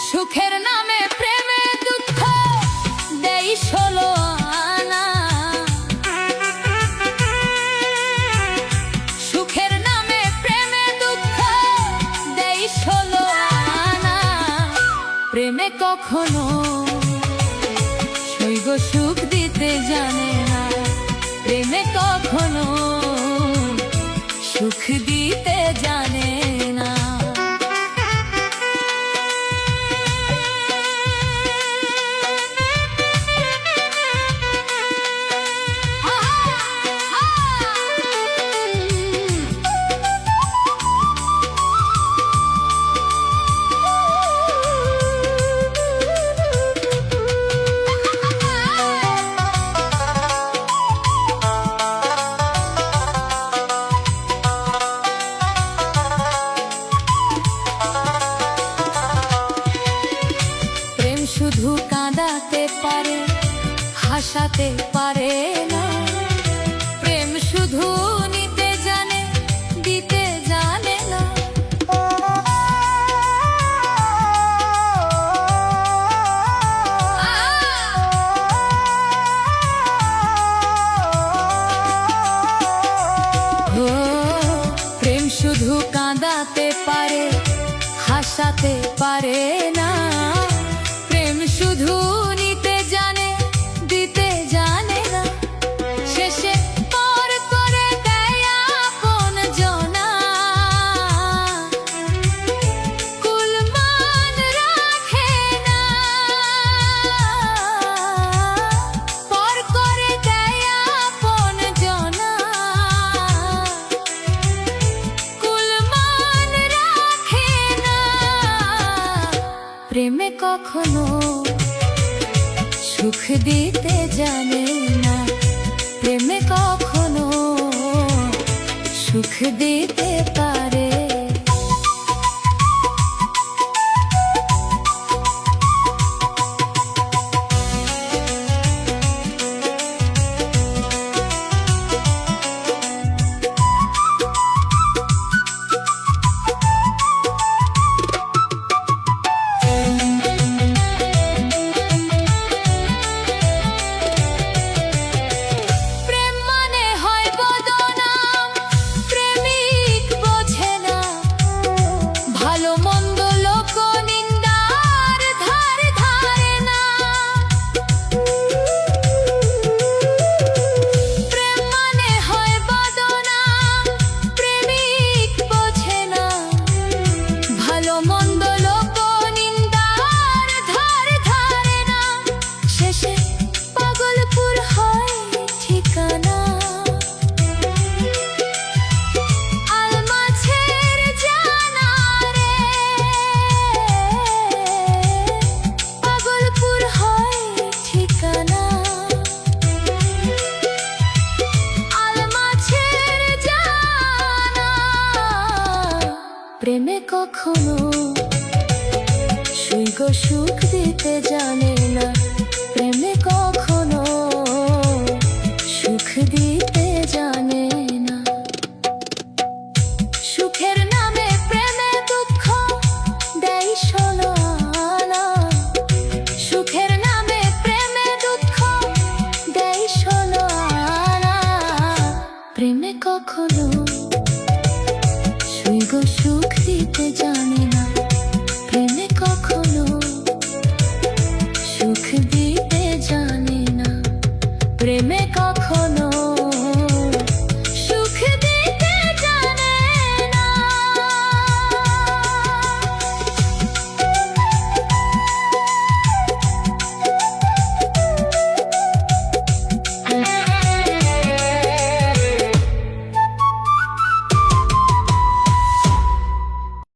সুখের নামে প্রেমে দুঃখ দেই 16 আনা। সুখের নামে প্রেমে দুঃখ দেই 16 আনা। প্রেমে কখনো সইগ সুখ দিতে জানে না। প্রেমে কখনো সুখ দিতে জানে না। শুধু কাঁদাতে পারে, হাসাতে পারে না। প্রেম শুধু নিতে জানে, দিতে জানে না। প্রেম শুধু কাঁদাতে পারে, হাসাতে পারে না। শুধু নিতে জানে, দিতে জানে না। শেষে পর করে দেয় আপন জনা। কুলমান রাখে না। পর করে দেয় আপন জনা। কুলমান রাখে না। প্রেমে কখনো সুখ দিতে জানে না। প্রেমে কখনো সুখ দিতে পারে। প্রেমে কখনো সইগ সুখ দিতে জানে না।